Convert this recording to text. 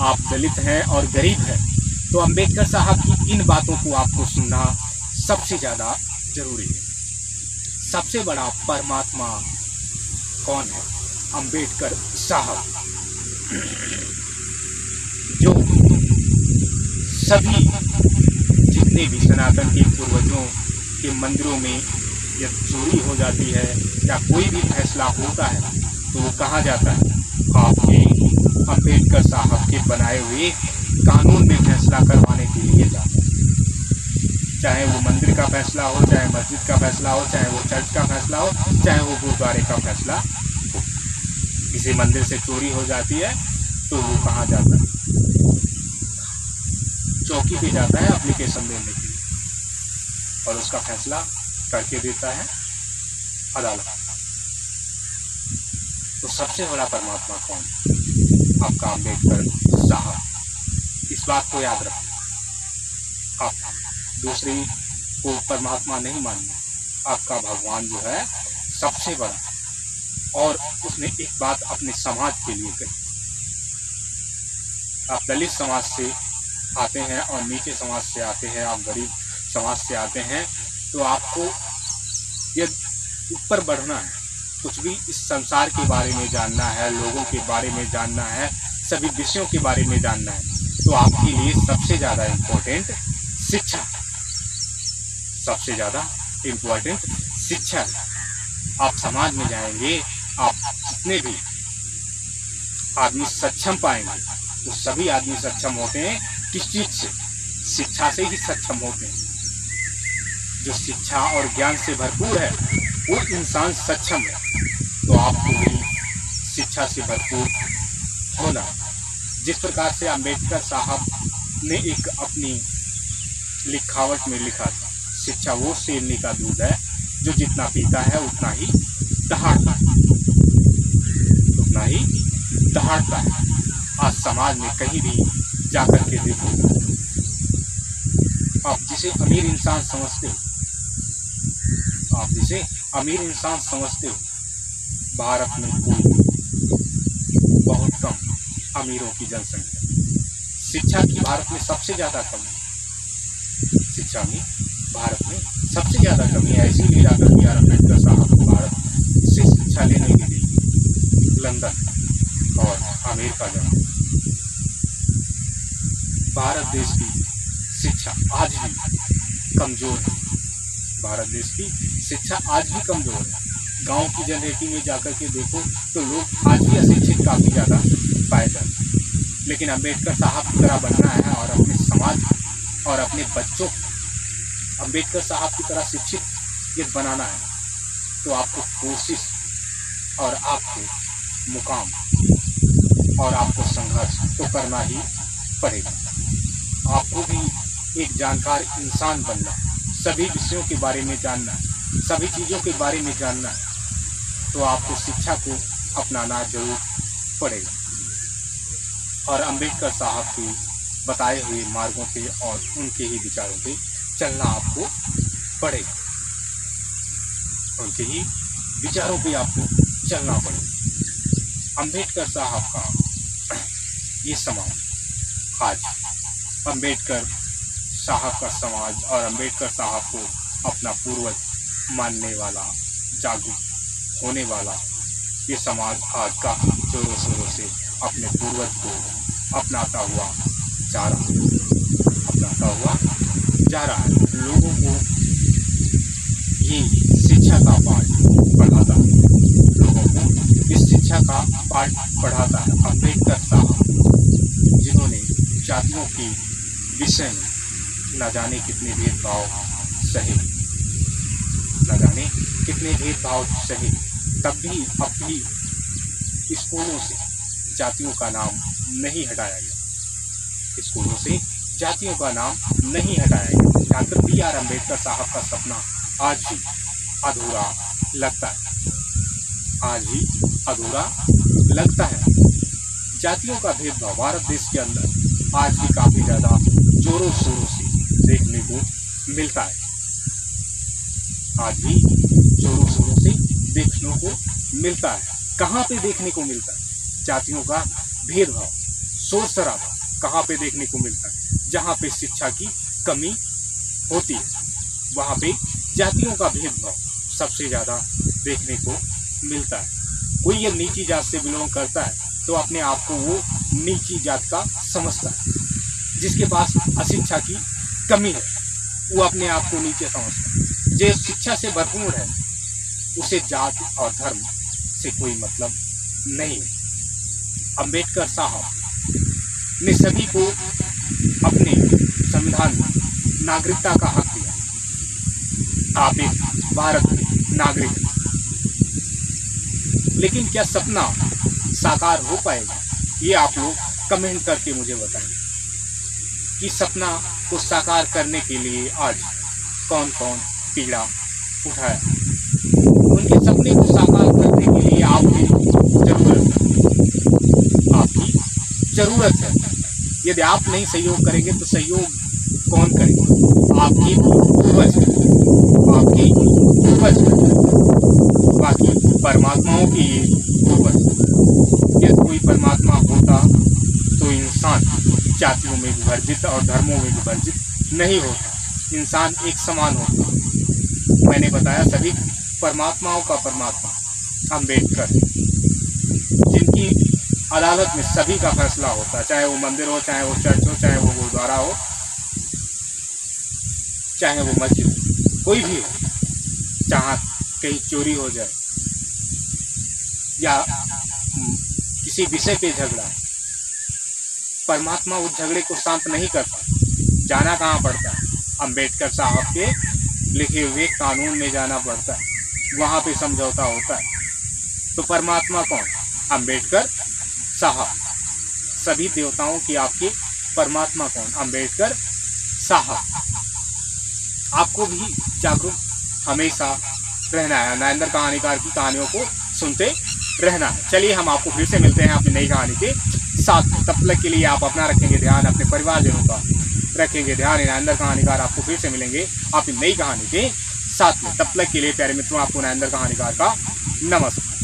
आप दलित हैं और गरीब हैं, तो अंबेडकर साहब की इन बातों को आपको सुनना सबसे ज़्यादा जरूरी है। सबसे बड़ा परमात्मा कौन है? अंबेडकर साहब, जो सभी जितने भी सनातन के पूर्वजों के मंदिरों में या चोरी हो जाती है या कोई भी फैसला होता है तो वो कहाँ जाता है? आपके अंबेडकर साहब के बनाए हुए कानून में फैसला करवाने के लिए जाता है। चाहे वो मंदिर का फैसला हो, चाहे मस्जिद का फैसला हो, चाहे वो चर्च का फैसला हो, चाहे वो गुरुद्वारे का फैसला हो। किसी मंदिर से चोरी हो जाती है तो वो कहाँ जाता है? चौकी पे जाता है एप्लीकेशन देने के लिए और उसका फैसला करके देता है अदालत। तो सबसे बड़ा परमात्मा कौन है? आपका अंबेडकर साहब। इस बात को याद रखना। आप दूसरे को परमात्मा नहीं मानना। आपका भगवान जो है सबसे बड़ा। और उसने एक बात अपने समाज के लिए कही। आप दलित समाज से आते हैं और नीचे समाज से आते हैं, आप गरीब समाज से आते हैं, तो आपको यदि ऊपर बढ़ना है, कुछ भी इस संसार के बारे में जानना है, लोगों के बारे में जानना है, सभी विषयों के बारे में जानना है, तो आपके लिए सबसे ज़्यादा इम्पोर्टेंट शिक्षा, सबसे ज़्यादा इम्पोर्टेंट शिक्षा है। आप समाज में जाएंगे, आप जितने भी आदमी सक्षम पाएंगे, तो सभी आदमी सक्षम होते हैं किस चीज़ से? शिक्षा से ही सक्षम होते हैं। जो शिक्षा और ज्ञान से भरपूर है वो इंसान सक्षम है। तो आपको भी शिक्षा से भरपूर होना। जिस प्रकार से अंबेडकर साहब ने एक अपनी लिखावट में लिखा था, शिक्षा वो शेरनी का दूध है जो जितना पीता है उतना ही दहाड़ता है, उतना ही दहाड़ता है। आज समाज में कहीं भी जाकर के देखो, आप जिसे अमीर इंसान समझते हो, आप जिसे अमीर इंसान समझते हो, भारत में कोई बहुत कम अमीरों की जनसंख्या। शिक्षा की भारत में सबसे ज़्यादा कमी, शिक्षा में भारत में सबसे ज़्यादा कमी है। इसीलिए जाकर के अंबेडकर साहब को भारत से शिक्षा लेने के लिए लंदन और अमेरिका जाना। भारत देश की शिक्षा आज भी कमज़ोर है। भारत देश की शिक्षा आज भी कमज़ोर है। गांव की जनरेटी में जाकर के देखो तो लोग आज भी अशिक्षित काफ़ी ज़्यादा पाए जाते हैं। लेकिन अंबेडकर साहब की तरह बनना है और अपने समाज और अपने बच्चों को अंबेडकर साहब की तरह शिक्षित यदि बनाना है, तो आपको कोशिश और आपको मुकाम और आपको संघर्ष तो करना ही पड़ेगा। आपको भी एक जानकार इंसान बनना है, सभी विषयों के बारे में जानना है, सभी चीज़ों के बारे में जानना है, तो आपको शिक्षा को अपनाना जरूर पड़ेगा। और अंबेडकर साहब के बताए हुए मार्गों पे और उनके ही विचारों पे चलना आपको पड़ेगा। उनके ही विचारों पे आपको चलना पड़ेगा। अंबेडकर साहब का ये समाज आज अंबेडकर साहब का समाज और अंबेडकर साहब को अपना पूर्वज मानने वाला, जागरूक होने वाला ये समाज आज का जोरों शोरों से अपने पूर्वज को अपनाता हुआ जा रहा है, अपनाता हुआ जा रहा है। लोगों को ये शिक्षा का पाठ पढ़ाता है, लोगों को इस शिक्षा का पाठ पढ़ाता है अंबेडकर साहब, जिन्होंने जातियों के विषय में न जाने कितने भेदभाव सहे, न जाने कितने भेदभाव सहे, तब भी अब भी स्कूलों से जातियों का नाम नहीं हटाया गया। स्कूलों से जातियों का नाम नहीं हटाया गया। Doctor B R. अम्बेडकर साहब का सपना आज भी अधूरा लगता है, आज भी अधूरा लगता है। जातियों का भेदभाव भारत देश के अंदर आज भी काफ़ी ज़्यादा जोरों शोरों से देखने को मिलता है। आज भी जोरों शोरों से देखने को मिलता है। कहाँ पे देखने को मिलता है? जातियों का भेदभाव शोर शराबा कहाँ पे देखने को मिलता है? जहाँ पे शिक्षा की कमी होती है, वहाँ पे जातियों का भेदभाव सबसे ज़्यादा देखने को मिलता है। कोई ये नीची जात से बिलोंग करता है तो अपने आप को वो नीची जात का समझता है। जिसके पास अशिक्षा की कमी है वो अपने आप को नीचे समझता है। जो शिक्षा से भरपूर है उसे जात और धर्म से कोई मतलब नहीं है। अंबेडकर साहब ने सभी को अपने संविधान में नागरिकता का हक दिया। आप एक भारत के नागरिक हैं, लेकिन क्या सपना साकार हो पाएगा? ये आप लोग कमेंट करके मुझे बताएं कि सपना को साकार करने के लिए आज कौन कौन पीड़ा उठाया। उनके सपने को साकार करने के लिए आपकी जरूरत है। यदि आप नहीं सहयोग करेंगे तो सहयोग कौन करेगा? आपकी पूर्वज, आपकी पूर्वज, बाकी परमात्माओं की ये पूर्वज। यदि कोई परमात्मा होता तो इंसान जातियों में विभाजित और धर्मों में विभाजित नहीं होता, इंसान एक समान होता। मैंने बताया सभी परमात्माओं का परमात्मा अंबेडकर, जिनकी अदालत में सभी का फैसला होता है, चाहे वो मंदिर हो, चाहे वो चर्च हो, चाहे वो गुरुद्वारा हो, चाहे वो मस्जिद, कोई भी हो। जहाँ कहीं चोरी हो जाए या किसी विषय पे झगड़ा, परमात्मा उस झगड़े को शांत नहीं करता। जाना कहाँ पड़ता है? अंबेडकर साहब के लिखे हुए कानून में जाना पड़ता है, वहाँ पे समझौता होता है। तो परमात्मा कौन? अंबेडकर साहब। सभी देवताओं की आपके परमात्मा कौन? अंबेडकर साहब। आपको भी जागरूक हमेशा रहना है, नरेंद्र कहानीकार की कहानियों को सुनते रहना है। चलिए हम आपको फिर से मिलते हैं अपनी नई कहानी के साथ। तब तक के लिए आप अपना रखेंगे ध्यान, अपने परिवारजनों का रखेंगे ध्यान। नरेंद्र कहानीकार आपको फिर से मिलेंगे अपनी नई कहानी के साथ में। तब तक के लिए प्यारे मित्रों, आपको नरेंद्र कहानीकार का नमस्कार।